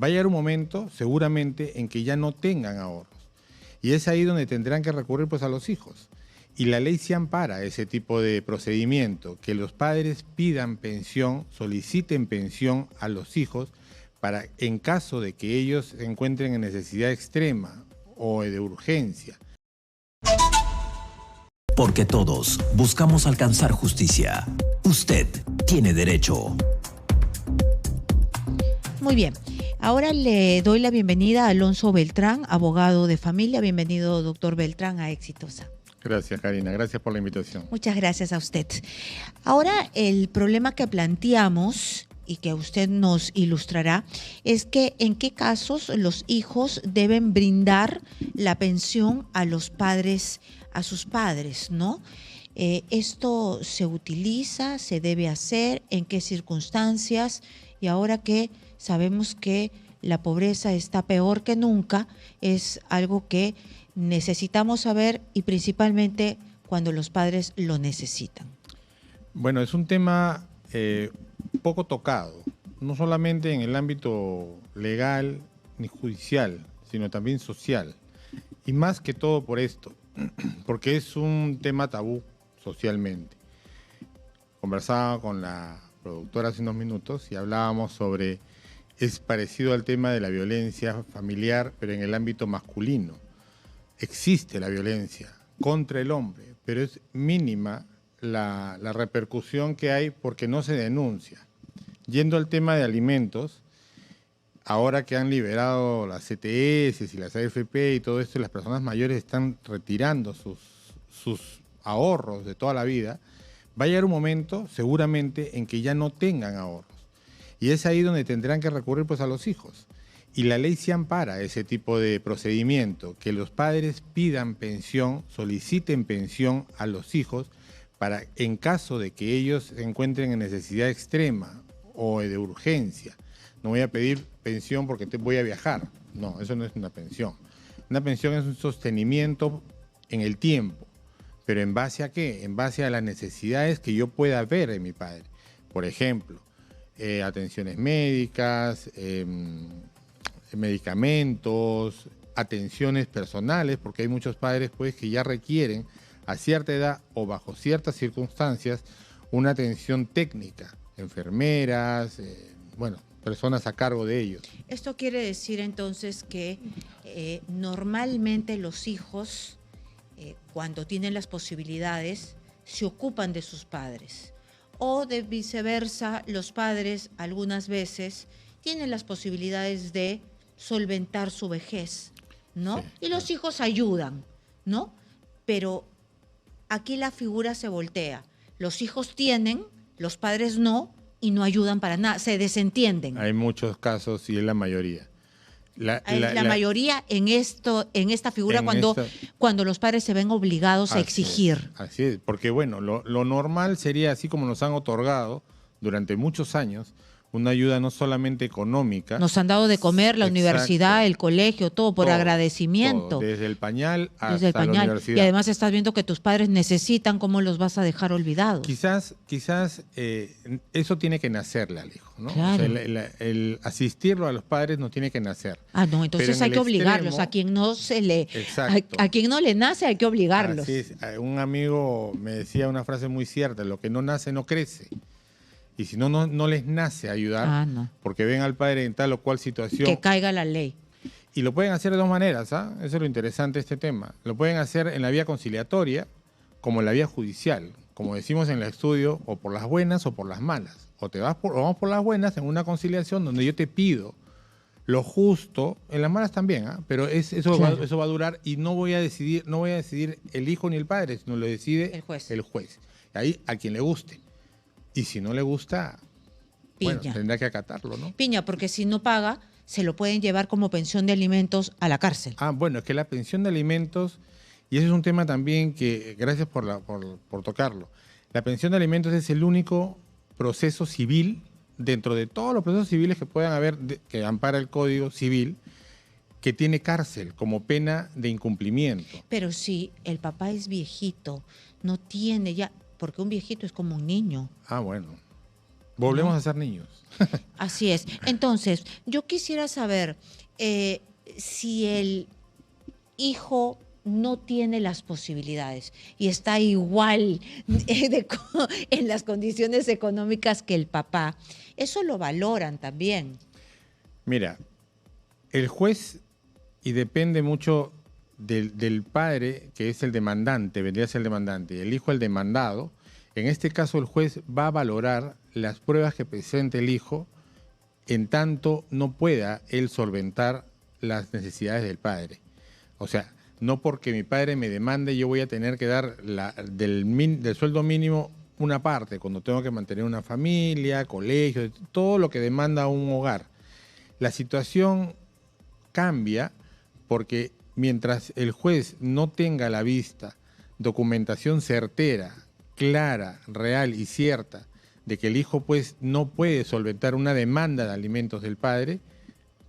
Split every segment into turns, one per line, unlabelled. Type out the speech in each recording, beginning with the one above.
Va a llegar un momento, seguramente, en que ya no tengan ahorros. Y es ahí donde tendrán que recurrir pues, a los hijos. Y la ley se ampara ese tipo de procedimiento, que los padres pidan pensión, soliciten pensión a los hijos para, en caso de que ellos se encuentren en necesidad extrema o de urgencia.
Porque todos buscamos alcanzar justicia. Usted tiene derecho.
Muy bien. Ahora le doy la bienvenida a Alonso Beltrán, abogado de familia. Bienvenido, doctor Beltrán, a Exitosa.
Gracias, Karina. Gracias por la invitación.
Muchas gracias a usted. Ahora, el problema que planteamos y que usted nos ilustrará es que en qué casos los hijos deben brindar la pensión a los padres, a sus padres, ¿no? Esto se utiliza, se debe hacer, en qué circunstancias, y ahora que sabemos que la pobreza está peor que nunca, es algo que necesitamos saber y principalmente cuando los padres lo necesitan.
Bueno, es un tema poco tocado, no solamente en el ámbito legal ni judicial, sino también social. Y más que todo por esto, porque es un tema tabú socialmente. Conversaba con la productora hace unos minutos y hablábamos sobre, es parecido al tema de la violencia familiar, pero en el ámbito masculino. Existe la violencia contra el hombre, pero es mínima la repercusión que hay porque no se denuncia. Yendo al tema de alimentos, ahora que han liberado las CTS y las AFP y todo esto, las personas mayores están retirando sus ahorros de toda la vida, va a llegar un momento, seguramente, en que ya no tengan ahorros. Y es ahí donde tendrán que recurrir pues, a los hijos. Y la ley se ampara ese tipo de procedimiento, que los padres pidan pensión, soliciten pensión a los hijos para, en caso de que ellos se encuentren en necesidad extrema o de urgencia. No voy a pedir pensión porque voy a viajar. No, eso no es una pensión. Una pensión es un sostenimiento en el tiempo. ¿Pero en base a qué? En base a las necesidades que yo pueda ver en mi padre. Por ejemplo, atenciones médicas, medicamentos, atenciones personales, porque hay muchos padres pues, que ya requieren a cierta edad o bajo ciertas circunstancias una atención técnica, enfermeras, personas a cargo de ellos.
Esto quiere decir entonces que normalmente los hijos, cuando tienen las posibilidades, se ocupan de sus padres. O de viceversa, los padres algunas veces tienen las posibilidades de solventar su vejez, ¿no?
Sí,
y los hijos ayudan, ¿no? Pero aquí la figura se voltea. Los hijos tienen, los padres no, y no ayudan para nada, se desentienden.
Hay muchos casos y es la mayoría.
La mayoría en esta figura cuando los padres se ven obligados a exigir.
Así es, porque bueno, lo normal sería, así como nos han otorgado durante muchos años, una ayuda no solamente económica.
Nos han dado de comer la universidad, el colegio, todo por agradecimiento.
Todo, desde el pañal hasta la universidad.
Y además estás viendo que tus padres necesitan, ¿cómo los vas a dejar olvidados?
Quizás eso tiene que nacerle al hijo, ¿no?
Claro.
O sea, el asistirlo a los padres no tiene que nacer.
Ah, no, entonces hay que obligarlos. A quien no a quien no le nace hay que obligarlos.
Así es. Un amigo me decía una frase muy cierta: lo que no nace no crece. Y si no les nace ayudar, porque ven al padre en tal o cual situación.
Que caiga la ley.
Y lo pueden hacer de dos maneras, ¿ah? Eso es lo interesante de este tema. Lo pueden hacer en la vía conciliatoria, como en la vía judicial. Como decimos en el estudio, o por las buenas o por las malas. O vamos por las buenas en una conciliación donde yo te pido lo justo, en las malas también, ¿ah? Pero eso va a durar y no voy a decidir el hijo ni el padre, sino lo decide el juez. Ahí a quien le guste. Y si no le gusta, bueno, tendrá que acatarlo, ¿no?
Piña, porque si no paga, se lo pueden llevar como pensión de alimentos a la cárcel.
Ah, bueno, es que la pensión de alimentos, y ese es un tema también que, gracias por tocarlo, la pensión de alimentos es el único proceso civil, dentro de todos los procesos civiles que puedan haber, que ampara el Código Civil, que tiene cárcel como pena de incumplimiento.
Pero si el papá es viejito, no tiene ya... Porque un viejito es como un niño.
Ah, bueno. Volvemos
¿no?
a ser niños.
Así es. Entonces, yo quisiera saber si el hijo no tiene las posibilidades y está igual en las condiciones económicas que el papá, eso lo valoran también.
Mira, el juez, y depende mucho del padre, que es el demandante, vendría a ser el demandante, y el hijo el demandado. En este caso el juez va a valorar las pruebas que presente el hijo en tanto no pueda él solventar las necesidades del padre. O sea, no porque mi padre me demande yo voy a tener que dar del sueldo mínimo una parte, cuando tengo que mantener una familia, colegio, todo lo que demanda un hogar. La situación cambia porque mientras el juez no tenga a la vista documentación certera, clara, real y cierta de que el hijo pues no puede solventar una demanda de alimentos del padre,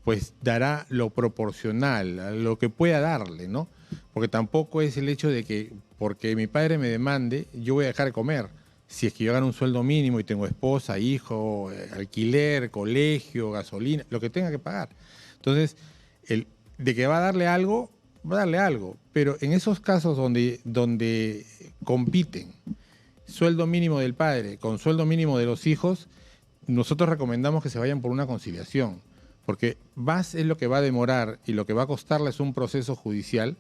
pues dará lo proporcional, a lo que pueda darle, ¿no? Porque tampoco es el hecho de que porque mi padre me demande, yo voy a dejar de comer. Si es que yo gano un sueldo mínimo y tengo esposa, hijo, alquiler, colegio, gasolina, lo que tenga que pagar. Entonces, de que va a darle algo, va a darle algo. Pero en esos casos donde compiten sueldo mínimo del padre con sueldo mínimo de los hijos, nosotros recomendamos que se vayan por una conciliación. Porque más es lo que va a demorar y lo que va a costarles un proceso judicial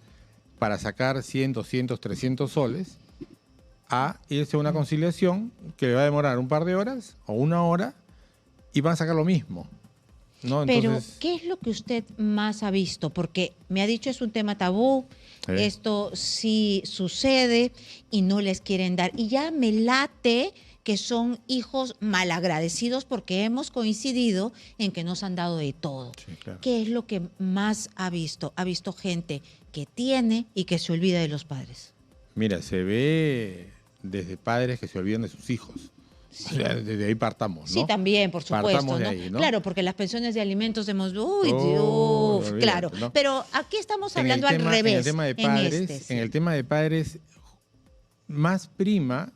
para sacar 100, 200, 300 soles, a irse a una conciliación que le va a demorar un par de horas o una hora y van a sacar lo mismo, ¿no? Entonces,
pero, ¿qué es lo que usted más ha visto? Porque me ha dicho es un tema tabú,
Sí.
esto sí sucede y no les quieren dar. Y ya me late que son hijos malagradecidos porque hemos coincidido en que nos han dado de todo.
Sí, claro.
¿Qué es lo que más ha visto? Ha visto gente que tiene y que se olvida de los padres.
Mira, se ve desde padres que se olvidan de sus hijos.
Sí.
O sea, desde ahí partamos, ¿no?
Sí, también, por supuesto,
Partamos de
¿no?
ahí, ¿no?
Claro, porque las pensiones de alimentos hemos... Uy,
Oh,
Dios,
olvídate,
claro.
¿no?
Pero aquí estamos
En el
hablando al
tema-
revés.
En el tema de padres,
sí.
en el tema de padres, más prima,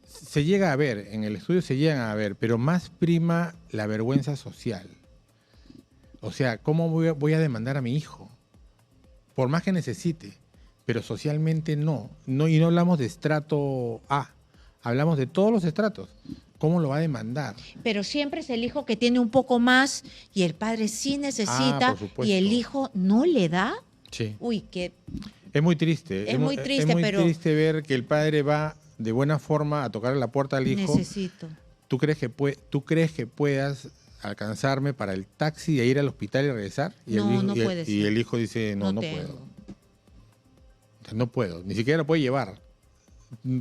se llega a ver, en el estudio se llegan a ver, pero más prima la vergüenza social. O sea, ¿cómo voy a demandar a mi hijo? Por más que necesite, pero socialmente no. Y no hablamos de estrato A, hablamos de todos los estratos. ¿Cómo lo va a demandar?
Pero siempre es el hijo que tiene un poco más y el padre sí necesita
por supuesto.
y el hijo no le da.
Sí.
Uy, que
Es muy triste.
Es muy triste,
es muy
pero-
triste ver que el padre va de buena forma a tocarle la puerta al hijo.
necesito.
¿Tú crees que puedas alcanzarme para el taxi e ir al hospital y regresar? Y
No,
el hijo,
no puede
y
ser.
el hijo dice, no
tengo.
puedo. O sea, no puedo. Ni siquiera lo puede llevar.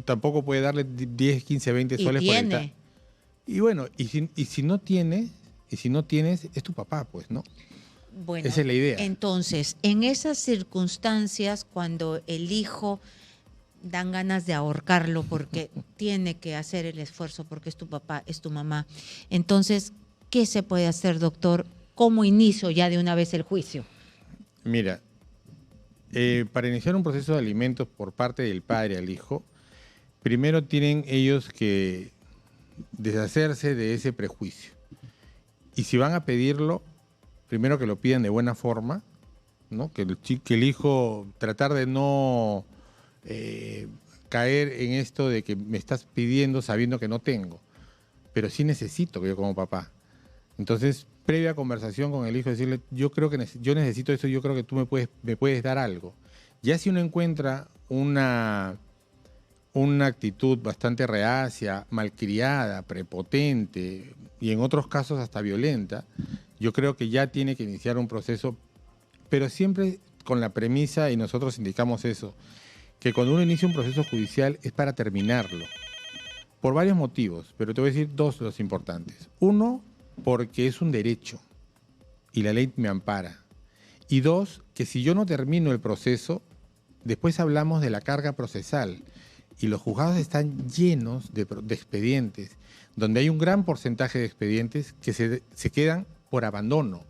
Tampoco puede darle 10, 15, 20
Y
soles por el
tiene.
Y bueno, y si no tienes, es tu papá, pues, ¿no?
Bueno,
Esa es la idea.
entonces, en esas circunstancias, cuando el hijo dan ganas de ahorcarlo porque tiene que hacer el esfuerzo porque es tu papá, es tu mamá, entonces, ¿qué se puede hacer, doctor? ¿Cómo inicio ya de una vez el juicio?
Mira, para iniciar un proceso de alimentos por parte del padre al hijo, primero tienen ellos que deshacerse de ese prejuicio. Y si van a pedirlo, primero que lo pidan de buena forma, ¿no? Que el hijo tratar de no caer en esto de que me estás pidiendo sabiendo que no tengo, pero sí necesito que yo como papá. Entonces, previa conversación con el hijo, decirle, yo creo que yo necesito eso, yo creo que tú me puedes dar algo. Ya si uno encuentra una actitud bastante reacia, malcriada, prepotente y en otros casos hasta violenta, yo creo que ya tiene que iniciar un proceso, pero siempre con la premisa, y nosotros indicamos eso, que cuando uno inicia un proceso judicial es para terminarlo, por varios motivos, pero te voy a decir dos de los importantes. Uno, porque es un derecho y la ley me ampara. Y dos, que si yo no termino el proceso, después hablamos de la carga procesal. Y los juzgados están llenos de expedientes, donde hay un gran porcentaje de expedientes que se quedan por abandono.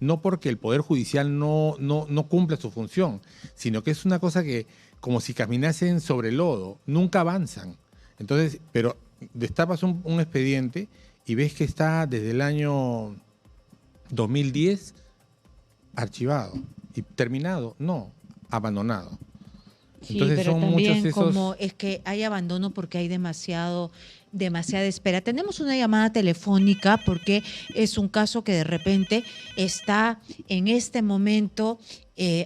No porque el Poder Judicial no cumple su función, sino que es una cosa que, como si caminasen sobre lodo, nunca avanzan. Entonces, pero destapas un expediente y ves que está desde el año 2010 archivado y terminado, no, abandonado.
Sí,
Entonces
pero
son
también
muchos esos...
como es que hay abandono porque hay demasiada espera. Tenemos una llamada telefónica porque es un caso que de repente está en este momento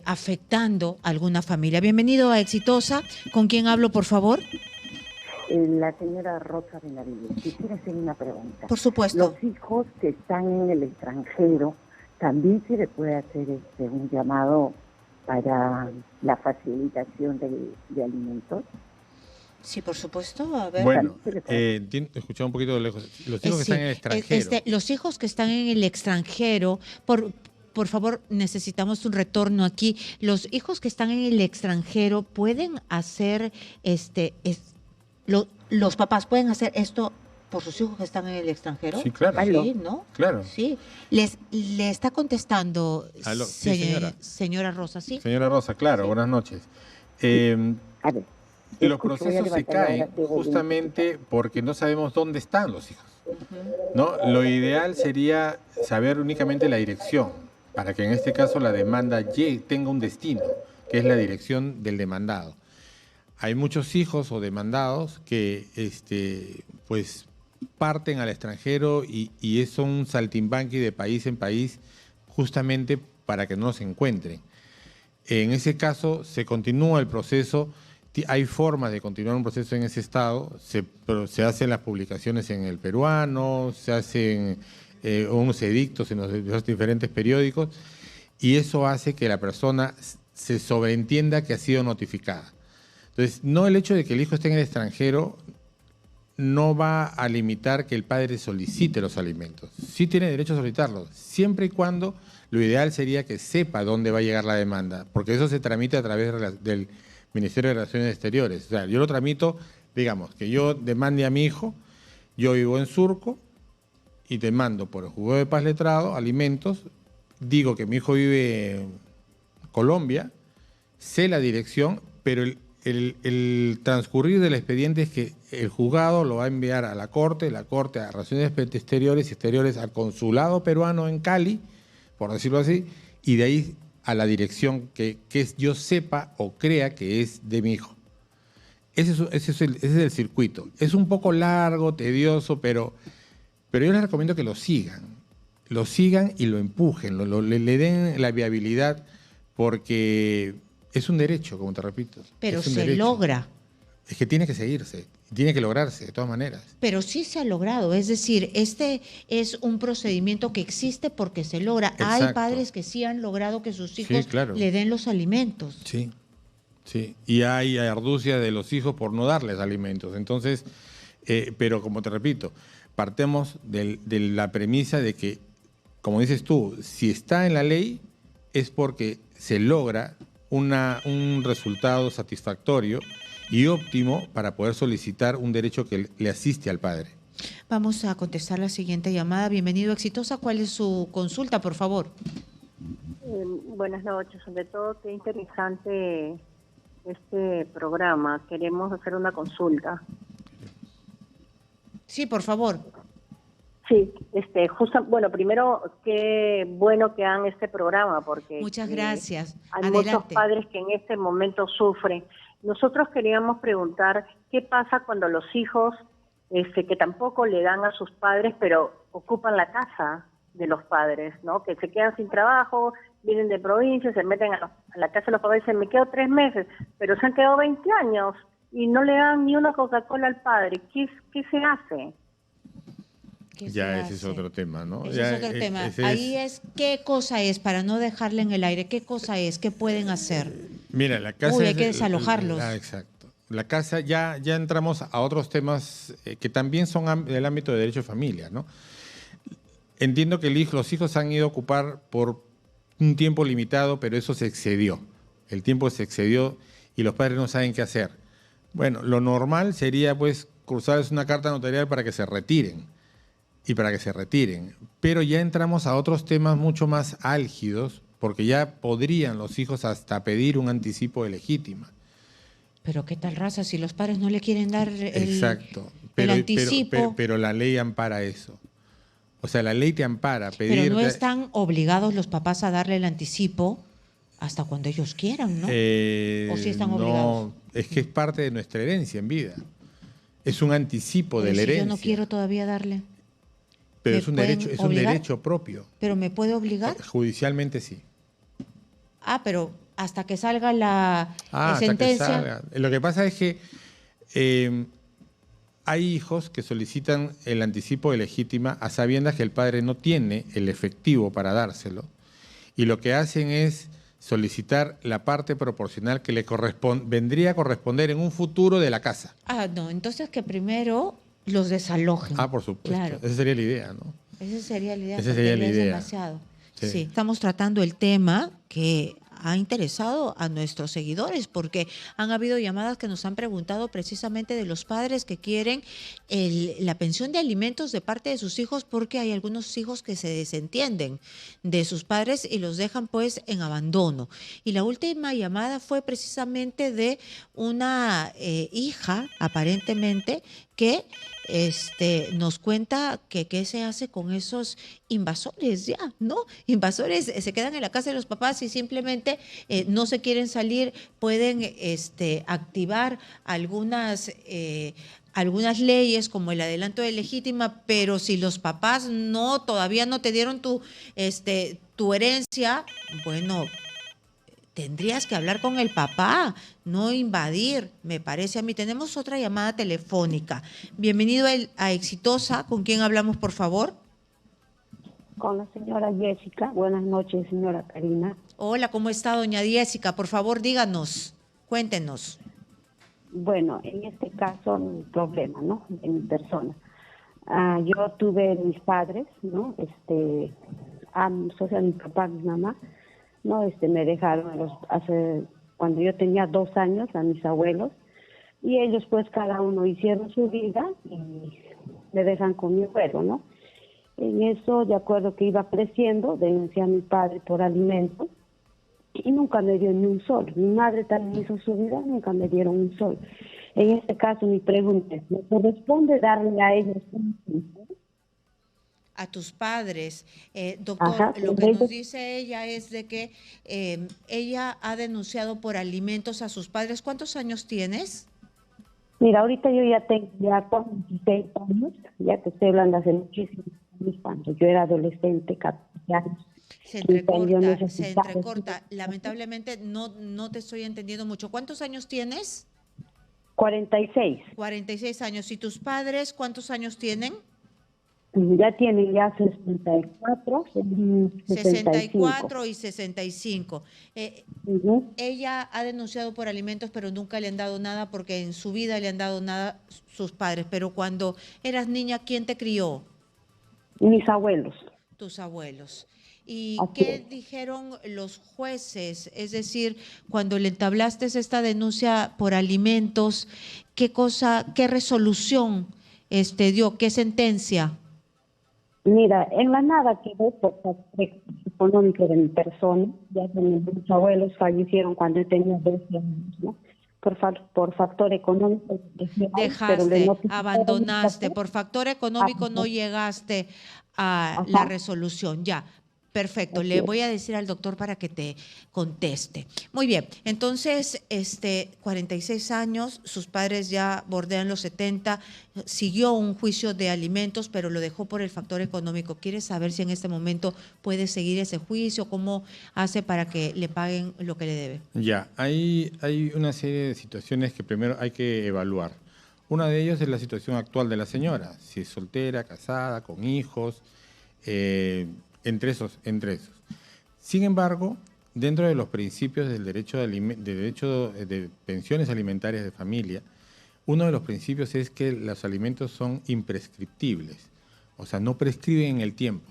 afectando a alguna familia. Bienvenido a Exitosa. ¿Con quién hablo, por favor?
La señora Rosa Benavides, quisiera hacer una pregunta.
Por supuesto.
Los hijos que están en el extranjero, ¿también se les puede hacer un llamado para la facilitación de alimentos?
Sí, por supuesto. A ver.
Bueno, escuchaba un poquito de lejos. Los hijos que están en el extranjero.
Los hijos que están en el extranjero, por favor, necesitamos un retorno aquí. Los hijos que están en el extranjero pueden hacer los papás pueden hacer esto por sus hijos que están en el extranjero.
Sí, claro.
Sí, ¿no?
Claro.
Sí. Le está contestando
Aló, sí, señora.
Señora Rosa, ¿sí?
Señora Rosa, claro,
Sí.
buenas noches.
A ver,
Los procesos se caen justamente porque no sabemos dónde están los hijos, ¿no? Lo ideal sería saber únicamente la dirección, para que en este caso la demanda tenga un destino, que es la dirección del demandado. Hay muchos hijos o demandados que pues parten al extranjero y son un saltimbanqui de país en país justamente para que no se encuentren. En ese caso se continúa el proceso, hay formas de continuar un proceso en ese estado, se hacen las publicaciones en El Peruano, se hacen unos edictos en los diferentes periódicos y eso hace que la persona se sobreentienda que ha sido notificada. Entonces, no el hecho de que el hijo esté en el extranjero no va a limitar que el padre solicite los alimentos. Sí tiene derecho a solicitarlos, siempre y cuando lo ideal sería que sepa dónde va a llegar la demanda, porque eso se tramita a través del Ministerio de Relaciones Exteriores. O sea, yo lo tramito, digamos, que yo demande a mi hijo, yo vivo en Surco y te mando por el Juzgado de Paz Letrado alimentos, digo que mi hijo vive en Colombia, sé la dirección, pero el transcurrir del expediente es que el juzgado lo va a enviar a la corte a Relaciones Exteriores y Exteriores al consulado peruano en Cali, por decirlo así, y de ahí a la dirección que yo sepa o crea que es de mi hijo. Ese es el circuito. Es un poco largo, tedioso, pero yo les recomiendo que lo sigan y lo empujen, le den la viabilidad, porque es un derecho, como te repito.
Pero
se
logra.
Es que tiene que seguirse, tiene que lograrse de todas maneras.
Pero sí se ha logrado, es decir, este es un procedimiento que existe porque se logra.
Exacto.
Hay padres que sí han logrado que sus hijos
claro.
le den los alimentos.
Sí. Y hay arducia de los hijos por no darles alimentos. Entonces, pero como te repito, partemos de la premisa de que, como dices tú, si está en la ley es porque se logra un resultado satisfactorio y óptimo para poder solicitar un derecho que le asiste al padre.
Vamos a contestar la siguiente llamada. Bienvenido, Exitosa. ¿Cuál es su consulta, por favor?
Buenas noches. Sobre todo, qué interesante este programa. Queremos hacer una consulta.
Sí, por favor.
Sí, bueno, primero, qué bueno que hagan este programa, porque
muchas gracias.
Hay
Adelante.
muchos padres que en este momento sufren. Nosotros queríamos preguntar qué pasa cuando los hijos, que tampoco le dan a sus padres, pero ocupan la casa de los padres, ¿no? Que se quedan sin trabajo, vienen de provincia, se meten a la casa de los padres y dicen, me quedo 3 meses, pero se han quedado 20 años y no le dan ni una Coca-Cola al padre. ¿Qué se hace?
Ya ese es otro tema, ¿no?
Ese es otro tema. Ahí es, ¿qué cosa es? Para no dejarle en el aire, ¿qué cosa es? ¿Qué pueden hacer?
Mira, la casa...
hay que desalojarlos.
Exacto. La casa, ya entramos a otros temas que también son del ámbito de derecho de familia, ¿no? Entiendo que los hijos han ido a ocupar por un tiempo limitado, pero eso se excedió. El tiempo se excedió y los padres no saben qué hacer. Bueno, lo normal sería, pues, cruzarles una carta notarial para que se retiren. Pero ya entramos a otros temas mucho más álgidos, porque ya podrían los hijos hasta pedir un anticipo de legítima.
Pero qué tal raza, si los padres no le quieren dar
Exacto.
el anticipo.
Pero la ley ampara eso. O sea, la ley te ampara.
Pero no están obligados los papás a darle el anticipo hasta cuando ellos quieran, ¿no? ¿O sí están obligados?
No, es que es parte de nuestra herencia en vida. Es un anticipo de
Pero
la
si
herencia.
yo no quiero todavía darle.
Pero
¿Me
es un
pueden
derecho, es un
obligar?
derecho propio.
¿Pero me puede obligar?
Judicialmente sí.
Ah, pero hasta que salga la
Hasta que
sentencia.
salga. Lo que pasa es que hay hijos que solicitan el anticipo de legítima a sabiendas que el padre no tiene el efectivo para dárselo, y lo que hacen es solicitar la parte proporcional que le vendría a corresponder en un futuro de la casa.
Ah, no, entonces que primero los desalojen.
Ah, por supuesto.
Claro.
Esa sería la idea, ¿no?
Esa sería la idea.
Esa
porque
sería la
ya es
idea.
demasiado.
Sí.
Sí. Estamos tratando el tema que ha interesado a nuestros seguidores, porque han habido llamadas que nos han preguntado precisamente de los padres que quieren la pensión de alimentos de parte de sus hijos, porque hay algunos hijos que se desentienden de sus padres y los dejan pues en abandono. Y la última llamada fue precisamente de una hija, aparentemente, que nos cuenta que qué se hace con esos invasores ya, ¿no? Invasores se quedan en la casa de los papás y simplemente no se quieren salir, pueden activar algunas leyes como el adelanto de legítima, pero si los papás todavía no te dieron tu herencia, bueno, tendrías que hablar con el papá, no invadir, me parece a mí. Tenemos otra llamada telefónica. Bienvenido a Exitosa. ¿Con quién hablamos, por favor?
Con la señora Jessica. Buenas noches, señora Karina.
Hola, ¿cómo está, doña Jessica? Por favor, díganos, cuéntenos.
Bueno, en este caso, un problema, ¿no? De mi persona. Yo tuve mis padres, ¿no? O sea, mi papá, mi mamá, ¿no? Me dejaron cuando yo tenía 2 años a mis abuelos, y ellos pues cada uno hicieron su vida y me dejan con mi abuelo, ¿no? En eso, de acuerdo que iba creciendo, denuncié a mi padre por alimentos y nunca me dio ni un sol. Mi madre también hizo su vida, nunca me dieron un sol. En este caso, mi pregunta es, ¿me corresponde darle a ellos un sol?
A tus padres. Doctor,
Ajá,
lo que nos dice ella es de que ella ha denunciado por alimentos a sus padres. ¿Cuántos años tienes?
Mira, ahorita yo ya tengo 26 años, ya te estoy hablando hace muchísimos años, cuando yo era adolescente, 14 años.
Se entrecorta. Lamentablemente no te estoy entendiendo mucho. ¿Cuántos años tienes?
46.
46 años. ¿Y tus padres cuántos años tienen?
Ya tienen 64,
64 y 65.
Uh-huh.
Ella ha denunciado por alimentos, pero nunca le han dado nada porque en su vida le han dado nada sus padres. Pero cuando eras niña, ¿quién te crió?
Mis abuelos.
Tus abuelos. ¿Y
Así
qué
es.
dijeron los jueces? Es decir, cuando le entablaste esta denuncia por alimentos, qué resolución dio, qué sentencia?
Mira, en la nada quedó por factor económico de mi persona, ya que mis abuelos fallecieron cuando yo tenía 12 años, ¿no? Por factor económico.
Dejaste, abandonaste, por factor económico no llegaste a la resolución, ya. Perfecto, le voy a decir al doctor para que te conteste. Muy bien, entonces, 46 años, sus padres ya bordean los 70, siguió un juicio de alimentos, pero lo dejó por el factor económico. ¿Quiere saber si en este momento puede seguir ese juicio? ¿Cómo hace para que le paguen lo que le debe?
Ya, hay una serie de situaciones que primero hay que evaluar. Una de ellas es la situación actual de la señora, si es soltera, casada, con hijos, entre esos. Sin embargo, dentro de los principios del derecho de pensiones alimentarias de familia, uno de los principios es que los alimentos son imprescriptibles, o sea, no prescriben en el tiempo.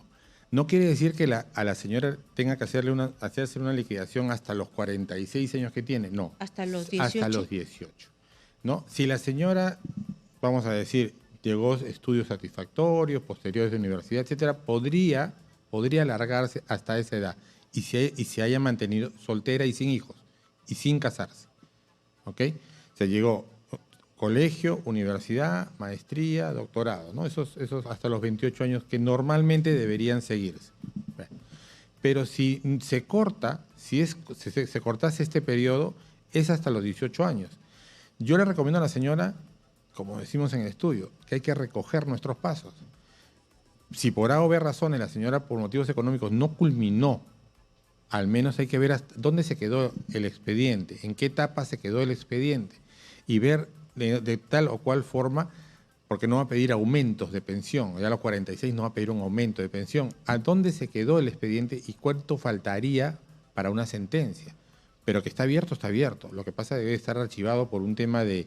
No quiere decir que a la señora tenga que hacerse una liquidación hasta los 46 años que tiene, no.
Hasta los 18.
Hasta los 18. ¿No? Si la señora, vamos a decir, llegó a estudios satisfactorios, posteriores de universidad, etcétera, podría alargarse hasta esa edad y se haya mantenido soltera y sin hijos y sin casarse. ¿Ok? Se llegó colegio, universidad, maestría, doctorado, ¿no? Esos hasta los 28 años que normalmente deberían seguirse. Bueno, pero si se corta, se cortase este periodo, es hasta los 18 años. Yo le recomiendo a la señora, como decimos en el estudio, que hay que recoger nuestros pasos. Si por A o B razones la señora por motivos económicos no culminó, al menos hay que ver hasta dónde se quedó el expediente, en qué etapa se quedó el expediente y ver de tal o cual forma, porque no va a pedir aumentos de pensión, ya a los 46 no va a pedir un aumento de pensión, a dónde se quedó el expediente y cuánto faltaría para una sentencia. Pero que está abierto, está abierto. Lo que pasa es que debe estar archivado por un tema de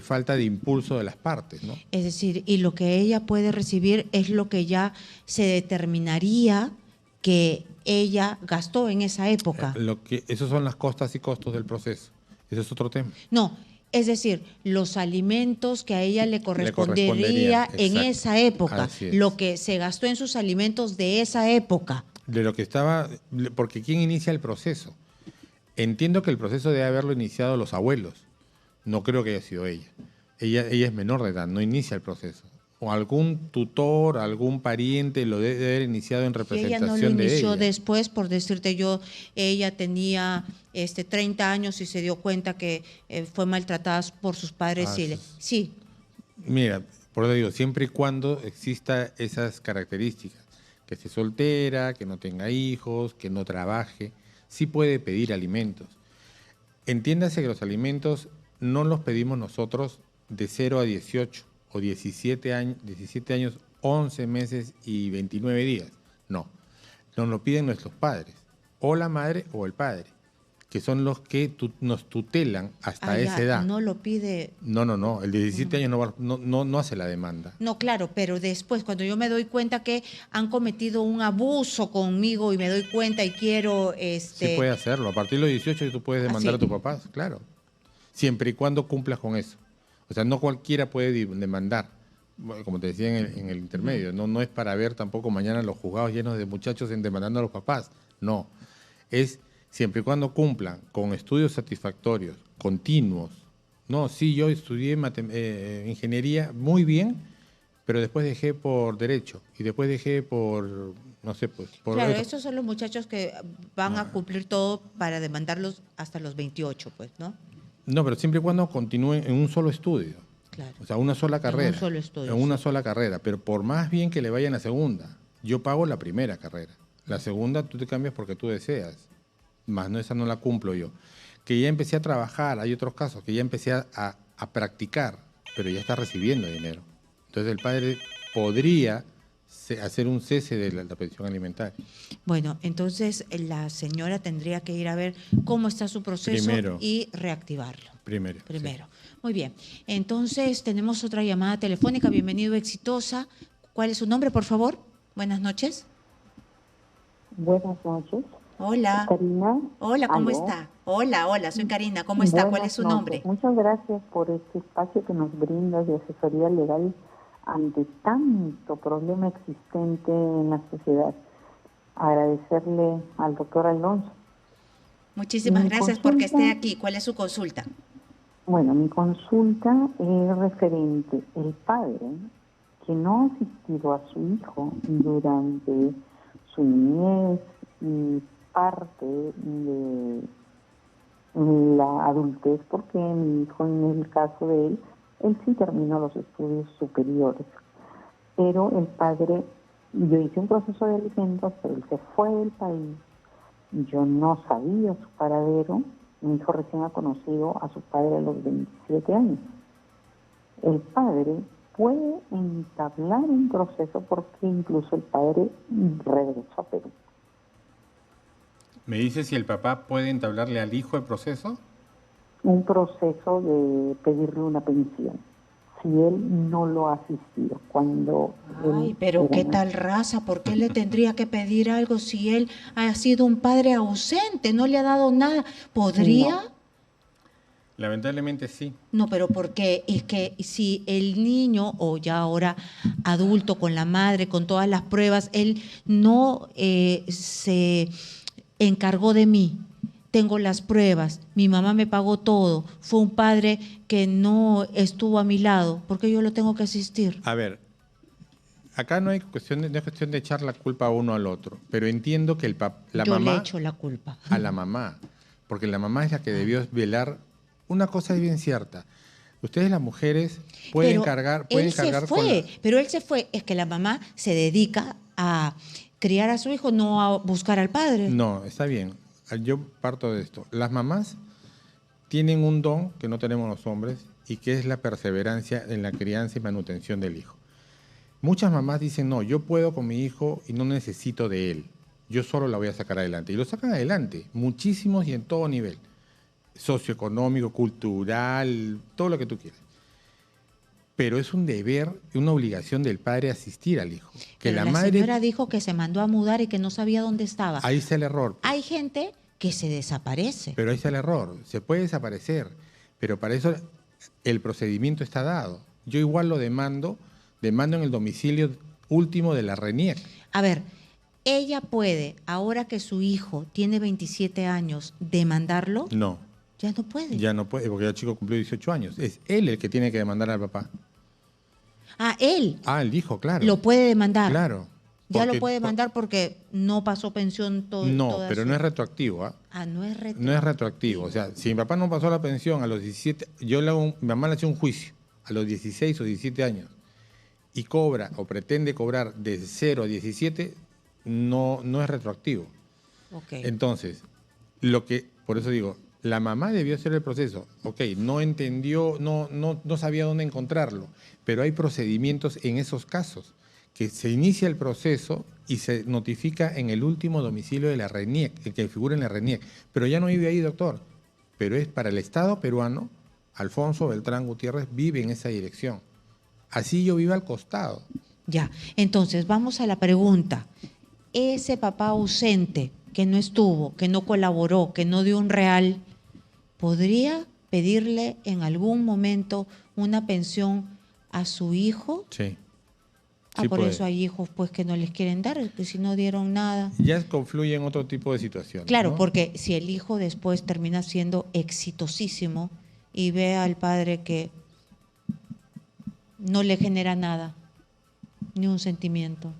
falta de impulso de las partes, ¿no?
Es decir, y lo que ella puede recibir es lo que ya se determinaría que ella gastó en esa época.
Esos son las costas y costos del proceso. Ese es otro tema.
No, es decir, los alimentos que a ella le correspondería en esa época, lo que se gastó en sus alimentos de esa época.
De lo que estaba, porque ¿quién inicia el proceso? Entiendo que el proceso debe haberlo iniciado los abuelos. No creo que haya sido ella. Ella es menor de edad, no inicia el proceso. O algún tutor, algún pariente lo debe haber iniciado en representación de ella.
Ella no lo inició después, por decirte yo, ella tenía 30 años y se dio cuenta que fue maltratada por sus padres. Sí.
Mira, por eso digo, siempre y cuando exista esas características, que esté soltera, que no tenga hijos, que no trabaje, sí puede pedir alimentos. Entiéndase que los alimentos no los pedimos nosotros de 0 a 18 o 17 años, 11 meses y 29 días. No, nos lo piden nuestros padres, o la madre o el padre, que son los que nos tutelan hasta esa edad.
No lo pide.
No, el de 17 años no hace la demanda.
No, claro, pero después, cuando yo me doy cuenta que han cometido un abuso conmigo y me doy cuenta y quiero...
Sí puede hacerlo, a partir de los 18 tú puedes demandar a tus papás, claro. Siempre y cuando cumplas con eso. O sea, no cualquiera puede demandar, como te decía en el intermedio. No es para ver tampoco mañana los juzgados llenos de muchachos demandando a los papás. No, es siempre y cuando cumplan con estudios satisfactorios, continuos. No, sí, yo estudié ingeniería muy bien, pero después dejé por derecho y después dejé por, no sé, pues...
Claro, esos son los muchachos que van a cumplir todo para demandarlos hasta los 28, pues, ¿no?
No, pero siempre y cuando continúen en un solo estudio.
Claro.
O sea, una sola carrera.
En un solo estudio.
En una sola carrera. Pero por más bien que le vayan a la segunda, yo pago la primera carrera. La segunda tú te cambias porque tú deseas. Más no, esa no la cumplo yo. Que ya empecé a trabajar, hay otros casos, que ya empecé a practicar, pero ya está recibiendo dinero. Entonces el padre podría hacer un cese de la pensión alimentaria.
Bueno, entonces la señora tendría que ir a ver cómo está su proceso y reactivarlo. Primero. Sí. Muy bien. Entonces tenemos otra llamada telefónica. Bienvenido, Exitosa. ¿Cuál es su nombre, por favor? Buenas noches.
Buenas noches.
Hola.
Karina.
Hola, ¿cómo
¿Aló?
está? Hola, soy Karina. ¿Cómo está? ¿Cuál es su nombre?
Muchas gracias por este espacio que nos brinda de asesoría legal ante tanto problema existente en la sociedad. Agradecerle al doctor Alonso.
Muchísimas gracias porque esté aquí. ¿Cuál es su consulta?
Bueno, mi consulta es referente el padre que no ha asistido a su hijo durante su niñez y parte de la adultez, porque mi hijo, en el caso de él sí terminó los estudios superiores, pero el padre, yo hice un proceso de alimentos, pero él se fue del país, yo no sabía su paradero, mi hijo recién ha conocido a su padre a los 27 años. El padre puede entablar un proceso porque incluso el padre regresó a Perú.
¿Me dice si el papá puede entablarle al hijo el proceso?
Un proceso de pedirle una pensión, si él no lo ha asistido.
Pero qué tal raza, ¿por qué le tendría que pedir algo si él ha sido un padre ausente, no le ha dado nada? ¿Podría?
No. Lamentablemente sí.
No, pero ¿por qué? Es que si el niño, o ya ahora adulto con la madre, con todas las pruebas, él no se encargó de mí, tengo las pruebas, mi mamá me pagó todo, fue un padre que no estuvo a mi lado, ¿por qué yo lo tengo que asistir?
A ver, acá no es cuestión de echar la culpa a uno al otro, pero entiendo que la
Yo
mamá
le echo la culpa.
a la mamá, porque la mamá es la que debió velar. Una cosa es bien cierta. Ustedes las mujeres pueden
Pero
cargar
él se fue, pero él se fue. Es que la mamá se dedica a criar a su hijo, no a buscar al padre.
No, está bien. Yo parto de esto. Las mamás tienen un don que no tenemos los hombres y que es la perseverancia en la crianza y manutención del hijo. Muchas mamás dicen, no, yo puedo con mi hijo y no necesito de él. Yo solo la voy a sacar adelante. Y lo sacan adelante, muchísimos y en todo nivel. Socioeconómico, cultural, todo lo que tú quieras. Pero es un deber, una obligación del padre asistir al hijo. Que
Pero
la madre,
señora dijo que se mandó a mudar y que no sabía dónde estaba.
ahí está el error.
Hay gente que se desaparece.
Pero ahí está el error. Se puede desaparecer, pero para eso el procedimiento está dado. Yo igual lo demando en el domicilio último de la RENIEC.
A ver, ella puede, ahora que su hijo tiene 27 años, demandarlo.
No,
Ya no puede.
ya no puede, porque el chico cumplió 18 años. Es él el que tiene que demandar al papá.
Ah, él
El hijo, claro.
lo puede demandar.
Claro.
Ya lo
Porque-
puede demandar porque no pasó pensión todo.
No, pero no es retroactivo,
No es retroactivo.
No es retroactivo. O sea, si mi papá no pasó la pensión a los 17, mi mamá le hacía un juicio a los 16 o 17 años y cobra o pretende cobrar de 0 a 17, no es retroactivo.
Ok.
Entonces, por eso digo, la mamá debió hacer el proceso. Ok, no entendió, no sabía dónde encontrarlo, pero hay procedimientos en esos casos, que se inicia el proceso y se notifica en el último domicilio de la RENIEC, el que figura en la RENIEC. Pero ya no vive ahí, doctor. Pero es para el Estado peruano, Alfonso Beltrán Gutiérrez vive en esa dirección. Así yo vivo al costado.
Ya, entonces vamos a la pregunta. Ese papá ausente que no estuvo, que no colaboró, que no dio un real, ¿podría pedirle en algún momento una pensión a su hijo?
Sí.
Por
puede.
eso hay hijos pues que no les quieren dar, que si no dieron nada.
Ya confluyen otro tipo de situaciones.
Claro,
¿no?
porque si el hijo después termina siendo exitosísimo y ve al padre que no le genera nada, ni un sentimiento.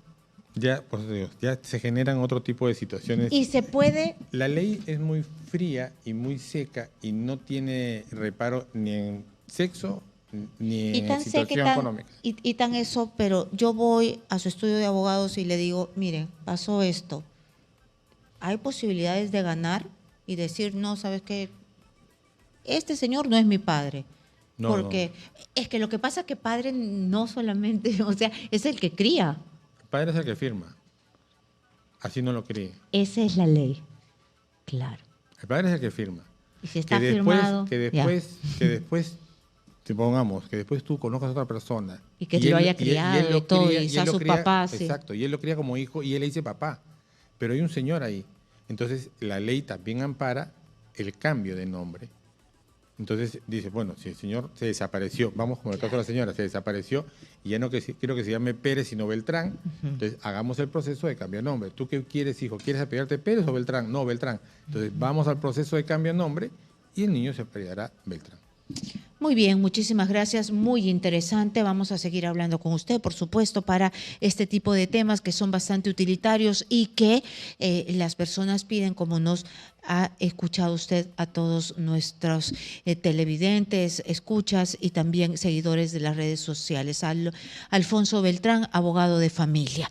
Ya, pues digo, ya se generan otro tipo de situaciones.
Y se puede,
La ley es muy fría y muy seca y no tiene reparo ni en sexo ni
y
en
tan seca
situación económica.
y tan eso, pero yo voy a su estudio de abogados y le digo, miren, pasó esto. Hay posibilidades de ganar y decir, no, ¿sabes qué? Este señor no es mi padre.
No,
porque es que lo que pasa es que padre no solamente, o sea, es el que cría.
El padre es el que firma. Así no lo cree.
Esa es la ley. Claro.
El padre es el que firma.
Y si está
Que después,
firmado.
que
ya.
después, supongamos, que después tú conozcas a otra persona.
Y que te lo haya
él
criado y todo, y sea
él lo
su papá, sí.
Exacto, y él lo cría como hijo y él le dice papá. Pero hay un señor ahí. Entonces, la ley también ampara el cambio de nombre. Entonces, dice, bueno, si el señor se desapareció, vamos como el caso de la señora, se desapareció y ya no quiero que se llame Pérez, sino Beltrán, entonces hagamos el proceso de cambio de nombre. ¿Tú qué quieres, hijo? ¿Quieres apellidarte Pérez o Beltrán? No, Beltrán. Entonces, vamos al proceso de cambio de nombre y el niño se apellidará Beltrán.
Muy bien, muchísimas gracias, muy interesante. Vamos a seguir hablando con usted, por supuesto, para este tipo de temas que son bastante utilitarios y que las personas piden, como nos ha escuchado usted, a todos nuestros televidentes, escuchas y también seguidores de las redes sociales. Alfonso Beltrán, abogado de familia.